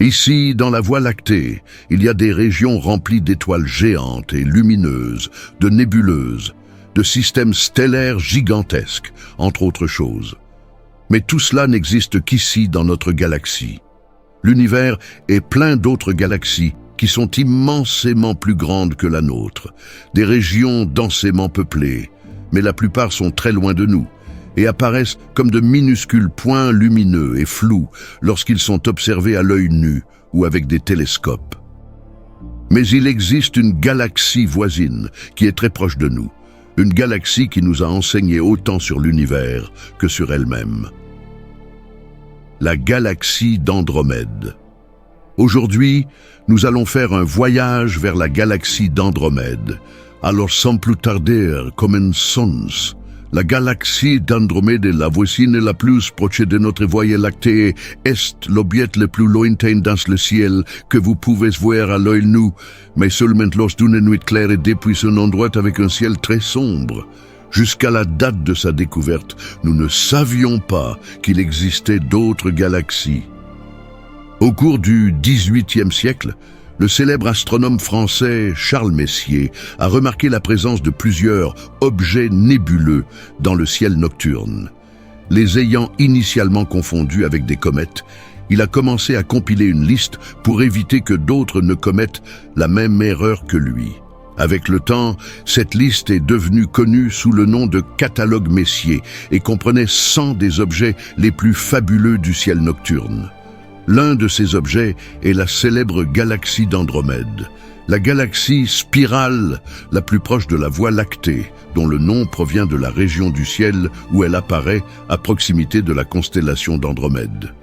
Ici, dans la Voie lactée, il y a des régions remplies d'étoiles géantes et lumineuses, de nébuleuses, de systèmes stellaires gigantesques, entre autres choses. Mais tout cela n'existe qu'ici dans notre galaxie. L'univers est plein d'autres galaxies qui sont immensément plus grandes que la nôtre, des régions densément peuplées, mais la plupart sont très loin de nous et apparaissent comme de minuscules points lumineux et flous lorsqu'ils sont observés à l'œil nu ou avec des télescopes. Mais il existe une galaxie voisine qui est très proche de nous, une galaxie qui nous a enseigné autant sur l'univers que sur elle-même. La galaxie d'Andromède. Aujourd'hui, nous allons faire un voyage vers la galaxie d'Andromède. Alors sans plus tarder, commençons. La galaxie d'Andromède est la voisine la plus proche de notre Voie lactée, est l'objet le plus lointain dans le ciel que vous pouvez voir à l'œil nu, mais seulement lors d'une nuit claire et depuis un endroit avec un ciel très sombre. Jusqu'à la date de sa découverte, nous ne savions pas qu'il existait d'autres galaxies. Au cours du XVIIIe siècle, le célèbre astronome français Charles Messier a remarqué la présence de plusieurs objets nébuleux dans le ciel nocturne. Les ayant initialement confondus avec des comètes, il a commencé à compiler une liste pour éviter que d'autres ne commettent la même erreur que lui. Avec le temps, cette liste est devenue connue sous le nom de catalogue Messier et comprenait 100 des objets les plus fabuleux du ciel nocturne. L'un de ces objets est la célèbre galaxie d'Andromède, la galaxie spirale la plus proche de la Voie lactée, dont le nom provient de la région du ciel où elle apparaît à proximité de la constellation d'Andromède.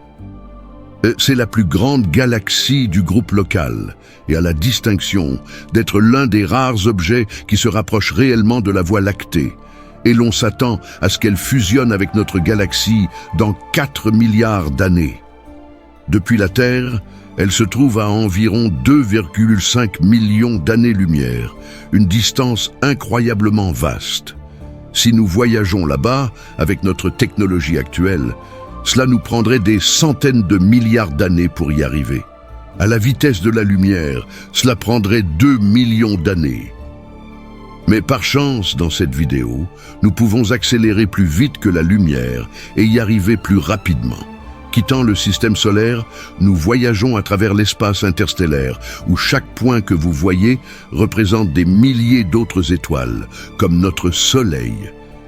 C'est la plus grande galaxie du groupe local et a la distinction d'être l'un des rares objets qui se rapproche réellement de la Voie lactée. Et l'on s'attend à ce qu'elle fusionne avec notre galaxie dans 4 milliards d'années. Depuis la Terre, elle se trouve à environ 2,5 millions d'années-lumière, une distance incroyablement vaste. Si nous voyageons là-bas, avec notre technologie actuelle, cela nous prendrait des centaines de milliards d'années pour y arriver. À la vitesse de la lumière, cela prendrait 2 millions d'années. Mais par chance, dans cette vidéo, nous pouvons accélérer plus vite que la lumière et y arriver plus rapidement. Quittant le système solaire, nous voyageons à travers l'espace interstellaire, où chaque point que vous voyez représente des milliers d'autres étoiles, comme notre Soleil.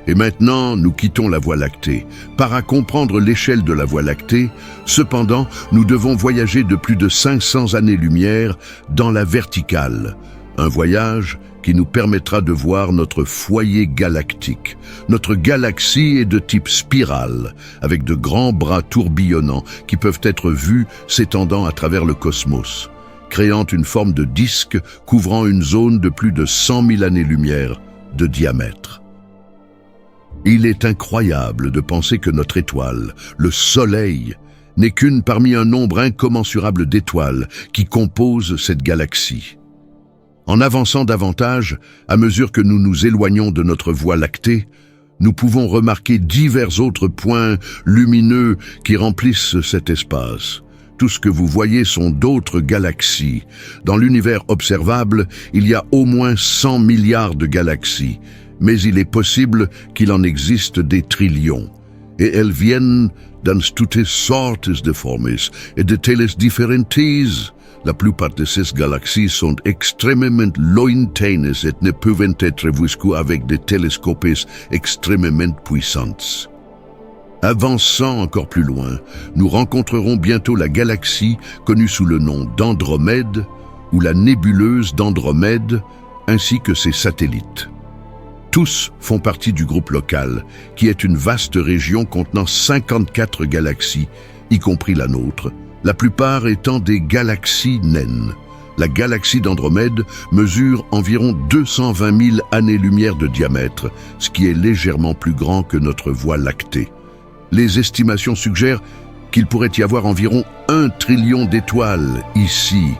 Et maintenant, nous quittons la Voie lactée. Par à comprendre l'échelle de la Voie lactée, cependant, nous devons voyager de plus de 500 années-lumière dans la verticale. Un voyage qui nous permettra de voir notre foyer galactique. Notre galaxie est de type spirale, avec de grands bras tourbillonnants qui peuvent être vus s'étendant à travers le cosmos, créant une forme de disque couvrant une zone de plus de 100 000 années-lumière de diamètre. Il est incroyable de penser que notre étoile, le Soleil, n'est qu'une parmi un nombre incommensurable d'étoiles qui composent cette galaxie. En avançant davantage, à mesure que nous nous éloignons de notre Voie lactée, nous pouvons remarquer divers autres points lumineux qui remplissent cet espace. Tout ce que vous voyez sont d'autres galaxies. Dans l'univers observable, il y a au moins 100 milliards de galaxies, mais il est possible qu'il en existe des trillions. Et elles viennent dans toutes sortes de formes et de telles différentes. La plupart de ces galaxies sont extrêmement lointaines et ne peuvent être vues qu'avec des télescopes extrêmement puissants. Avançant encore plus loin, nous rencontrerons bientôt la galaxie connue sous le nom d'Andromède ou la nébuleuse d'Andromède, ainsi que ses satellites. Tous font partie du groupe local, qui est une vaste région contenant 54 galaxies, y compris la nôtre, la plupart étant des galaxies naines. La galaxie d'Andromède mesure environ 220 000 années-lumière de diamètre, ce qui est légèrement plus grand que notre Voie lactée. Les estimations suggèrent qu'il pourrait y avoir environ 1 trillion d'étoiles ici,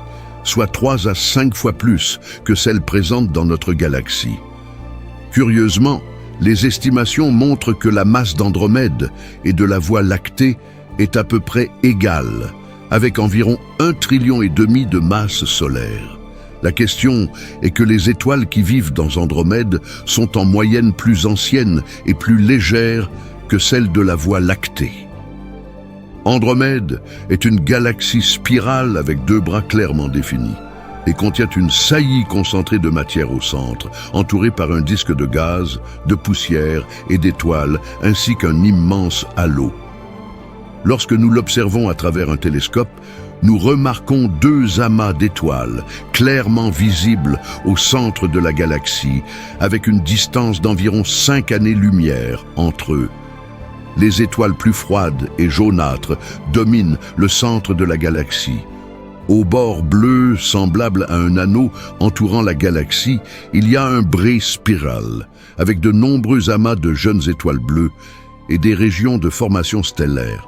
soit 3 à 5 fois plus que celles présentes dans notre galaxie. Curieusement, les estimations montrent que la masse d'Andromède et de la Voie lactée est à peu près égale, avec environ 1,5 trillion de masse solaire. La question est que les étoiles qui vivent dans Andromède sont en moyenne plus anciennes et plus légères que celles de la Voie lactée. Andromède est une galaxie spirale avec 2 bras clairement définis et contient une saillie concentrée de matière au centre, entourée par un disque de gaz, de poussière et d'étoiles, ainsi qu'un immense halo. Lorsque nous l'observons à travers un télescope, nous remarquons 2 amas d'étoiles clairement visibles au centre de la galaxie, avec une distance d'environ 5 années-lumière entre eux. Les étoiles plus froides et jaunâtres dominent le centre de la galaxie. Au bord bleu, semblable à un anneau entourant la galaxie, il y a un bray spiral, avec de nombreux amas de jeunes étoiles bleues et des régions de formation stellaire.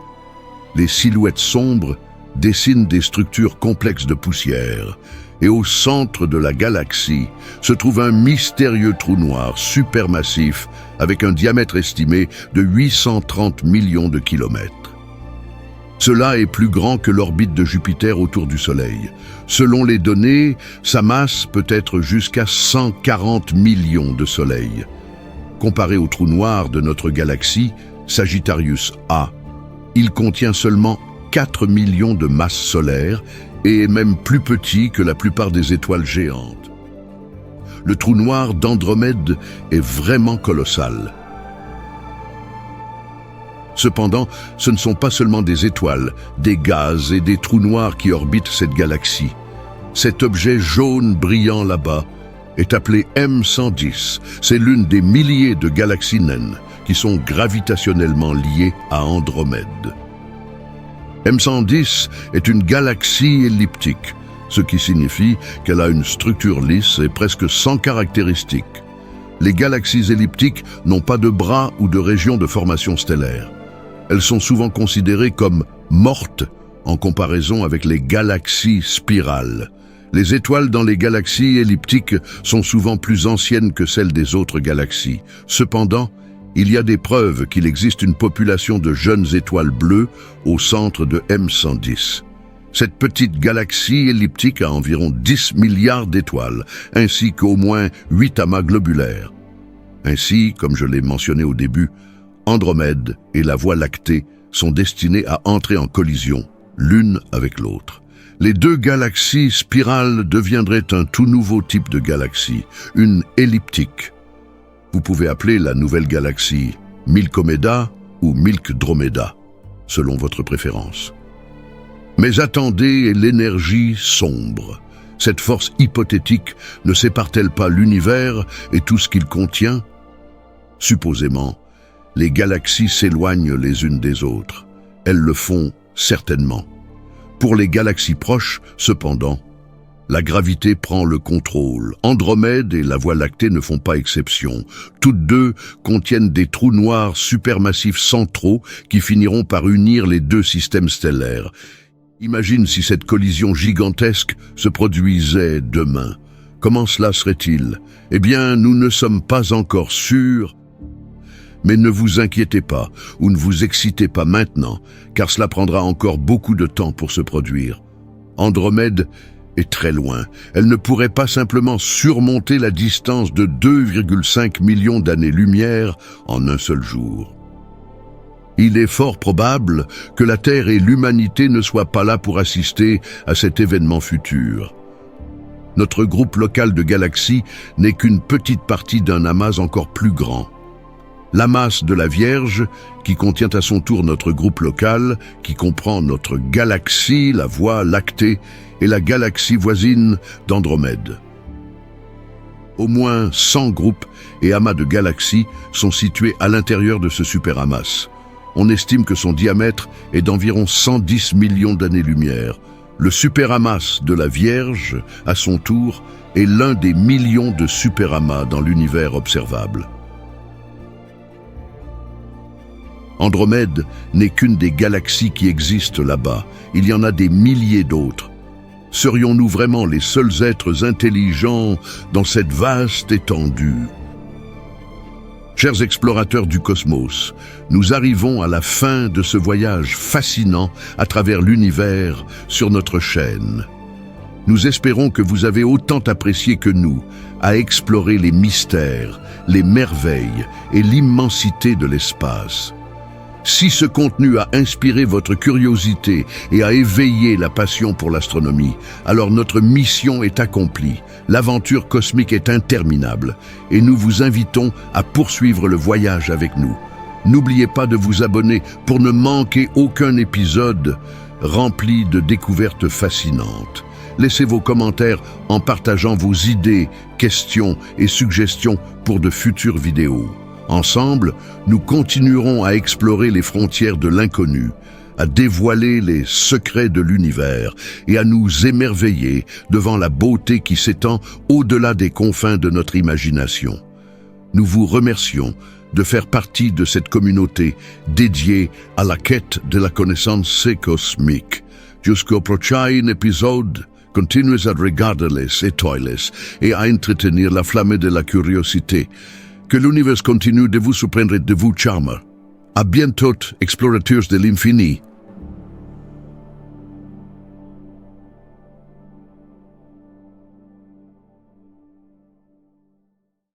Les silhouettes sombres dessinent des structures complexes de poussière, et au centre de la galaxie se trouve un mystérieux trou noir supermassif avec un diamètre estimé de 830 millions de kilomètres. Cela est plus grand que l'orbite de Jupiter autour du Soleil. Selon les données, sa masse peut être jusqu'à 140 millions de soleils. Comparé au trou noir de notre galaxie, Sagittarius A, il contient seulement 4 millions de masses solaires et est même plus petit que la plupart des étoiles géantes. Le trou noir d'Andromède est vraiment colossal. Cependant, ce ne sont pas seulement des étoiles, des gaz et des trous noirs qui orbitent cette galaxie. Cet objet jaune brillant là-bas est appelé M110. C'est l'une des milliers de galaxies naines qui sont gravitationnellement liées à Andromède. M110 est une galaxie elliptique, ce qui signifie qu'elle a une structure lisse et presque sans caractéristiques. Les galaxies elliptiques n'ont pas de bras ou de région de formation stellaire. Elles sont souvent considérées comme mortes en comparaison avec les galaxies spirales. Les étoiles dans les galaxies elliptiques sont souvent plus anciennes que celles des autres galaxies. Cependant, il y a des preuves qu'il existe une population de jeunes étoiles bleues au centre de M110. Cette petite galaxie elliptique a environ 10 milliards d'étoiles, ainsi qu'au moins 8 amas globulaires. Ainsi, comme je l'ai mentionné au début, Andromède et la Voie lactée sont destinées à entrer en collision, l'une avec l'autre. Les 2 galaxies spirales deviendraient un tout nouveau type de galaxie, une elliptique. Vous pouvez appeler la nouvelle galaxie Milkomeda ou Milkdromeda, selon votre préférence. Mais attendez l'énergie sombre. Cette force hypothétique ne sépare-t-elle pas l'univers et tout ce qu'il contient? Supposément, les galaxies s'éloignent les unes des autres. Elles le font certainement. Pour les galaxies proches, cependant, la gravité prend le contrôle. Andromède et la Voie lactée ne font pas exception. Toutes 2 contiennent des trous noirs supermassifs centraux qui finiront par unir les 2 systèmes stellaires. Imagine si cette collision gigantesque se produisait demain. Comment cela serait-il? Eh bien, nous ne sommes pas encore sûrs. Mais ne vous inquiétez pas ou ne vous excitez pas maintenant, car cela prendra encore beaucoup de temps pour se produire. Andromède est très loin. Elle ne pourrait pas simplement surmonter la distance de 2,5 millions d'années-lumière en un seul jour. Il est fort probable que la Terre et l'humanité ne soient pas là pour assister à cet événement futur. Notre groupe local de galaxies n'est qu'une petite partie d'un amas encore plus grand. L'amas de la Vierge, qui contient à son tour notre groupe local, qui comprend notre galaxie, la Voie lactée, et la galaxie voisine d'Andromède. Au moins 100 groupes et amas de galaxies sont situés à l'intérieur de ce superamas. On estime que son diamètre est d'environ 110 millions d'années-lumière. Le superamas de la Vierge, à son tour, est l'un des millions de superamas dans l'univers observable. Andromède n'est qu'une des galaxies qui existent là-bas. Il y en a des milliers d'autres. Serions-nous vraiment les seuls êtres intelligents dans cette vaste étendue? Chers explorateurs du cosmos, nous arrivons à la fin de ce voyage fascinant à travers l'univers sur notre chaîne. Nous espérons que vous avez autant apprécié que nous à explorer les mystères, les merveilles et l'immensité de l'espace. Si ce contenu a inspiré votre curiosité et a éveillé la passion pour l'astronomie, alors notre mission est accomplie. L'aventure cosmique est interminable et nous vous invitons à poursuivre le voyage avec nous. N'oubliez pas de vous abonner pour ne manquer aucun épisode rempli de découvertes fascinantes. Laissez vos commentaires en partageant vos idées, questions et suggestions pour de futures vidéos. Ensemble, nous continuerons à explorer les frontières de l'inconnu, à dévoiler les secrets de l'univers et à nous émerveiller devant la beauté qui s'étend au-delà des confins de notre imagination. Nous vous remercions de faire partie de cette communauté dédiée à la quête de la connaissance cosmique. Jusqu'au prochain épisode, continuez à regarder les étoiles et à entretenir la flamme de la curiosité. Que l'univers continue de vous surprendre et de vous charmer. À bientôt, explorateurs de l'infini.